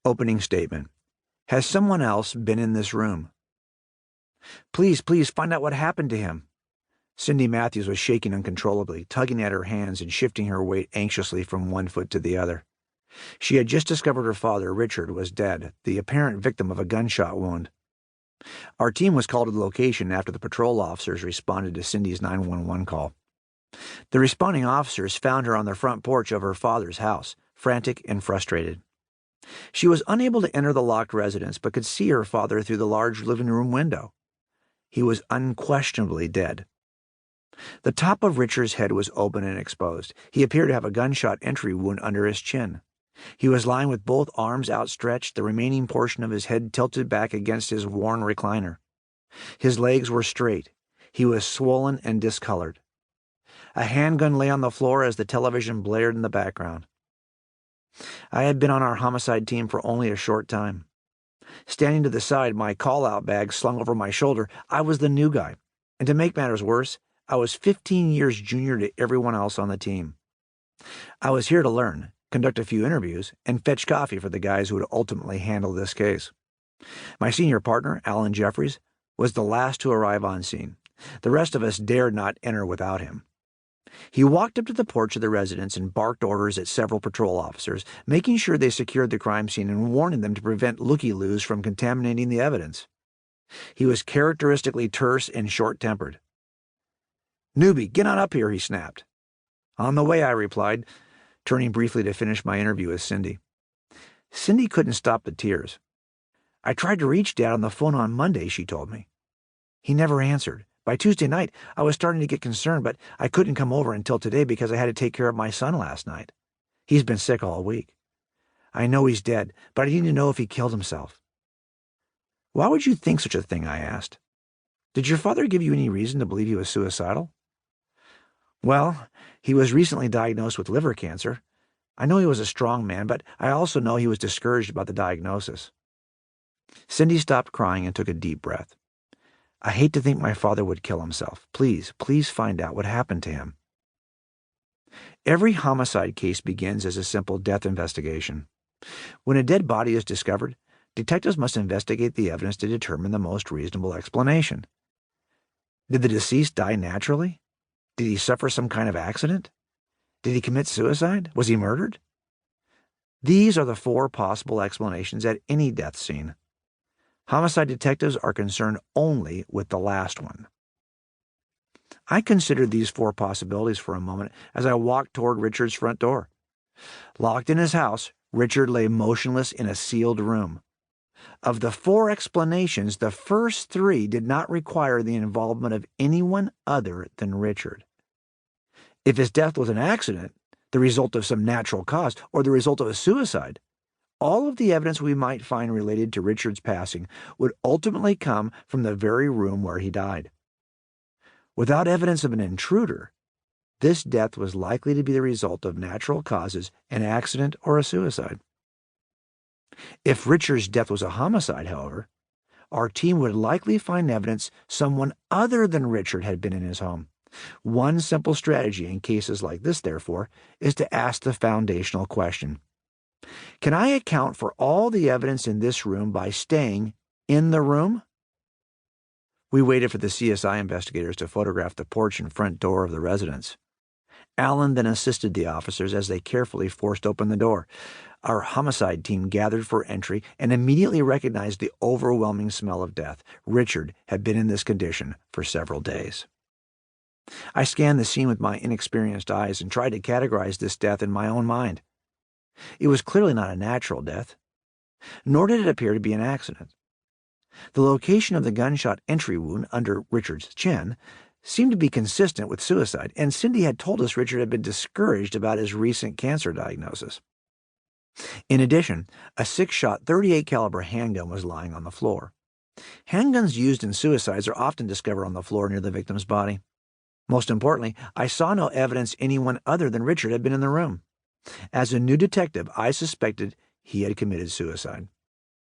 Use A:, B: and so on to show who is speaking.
A: Opening statement. Has someone else been in this room? Please find out what happened to him. Cindy Matthews was shaking uncontrollably, tugging at her hands and shifting her weight anxiously from one foot to the other. She had just discovered her father, Richard, was dead, the apparent victim of a gunshot wound. Our team was called to the location after the patrol officers responded to Cindy's 911 call. The responding officers found her on the front porch of her father's house, frantic and frustrated. She was unable to enter the locked residence but could see her father through the large living room window. He was unquestionably dead. The top of Richard's head was open and exposed. He appeared to have a gunshot entry wound under his chin. He was lying with both arms outstretched, the remaining portion of his head tilted back against his worn recliner. His legs were straight. He was swollen and discolored. A handgun lay on the floor as the television blared in the background. I had been on our homicide team for only a short time. Standing to the side, my call-out bag slung over my shoulder, I was the new guy. And to make matters worse, I was 15 years junior to everyone else on the team. I was here to learn, conduct a few interviews, and fetch coffee for the guys who would ultimately handle this case. My senior partner, Alan Jeffries, was the last to arrive on scene. The rest of us dared not enter without him. He walked up to the porch of the residence and barked orders at several patrol officers, making sure they secured the crime scene and warning them to prevent looky-loos from contaminating the evidence. He was characteristically terse and short-tempered. "Newbie, get on up here," he snapped. "On the way," I replied, turning briefly to finish my interview with Cindy. Cindy couldn't stop the tears. "I tried to reach Dad on the phone on Monday," she told me. "He never answered. By Tuesday night, I was starting to get concerned, but I couldn't come over until today because I had to take care of my son last night. He's been sick all week. I know he's dead, but I need to know if he killed himself." "Why would you think such a thing?" I asked. "Did your father give you any reason to believe he was suicidal?" "Well, he was recently diagnosed with liver cancer. I know he was a strong man, but I also know he was discouraged about the diagnosis." Cindy stopped crying and took a deep breath. "I hate to think my father would kill himself. Please find out what happened to him." Every homicide case begins as a simple death investigation. When a dead body is discovered, detectives must investigate the evidence to determine the most reasonable explanation. Did the deceased die naturally? Did he suffer some kind of accident? Did he commit suicide? Was he murdered? These are the four possible explanations at any death scene. Homicide detectives are concerned only with the last one. I considered these four possibilities for a moment as I walked toward Richard's front door. Locked in his house, Richard lay motionless in a sealed room. Of the four explanations, the first three did not require the involvement of anyone other than Richard. If his death was an accident, the result of some natural cause, or the result of a suicide, all of the evidence we might find related to Richard's passing would ultimately come from the very room where he died. Without evidence of an intruder, this death was likely to be the result of natural causes, an accident, or a suicide. If Richard's death was a homicide, however, our team would likely find evidence someone other than Richard had been in his home. One simple strategy in cases like this, therefore, is to ask the foundational question: can I account for all the evidence in this room by staying in the room? We waited for the CSI investigators to photograph the porch and front door of the residence. Alan then assisted the officers as they carefully forced open the door. Our homicide team gathered for entry and immediately recognized the overwhelming smell of death. Richard had been in this condition for several days. I scanned the scene with my inexperienced eyes and tried to categorize this death in my own mind. It was clearly not a natural death, nor did it appear to be an accident. The location of the gunshot entry wound under Richard's chin seemed to be consistent with suicide, and Cindy had told us Richard had been discouraged about his recent cancer diagnosis. In addition, a 6-shot .38 caliber handgun was lying on the floor. Handguns used in suicides are often discovered on the floor near the victim's body. Most importantly, I saw no evidence anyone other than Richard had been in the room. As a new detective, I suspected he had committed suicide.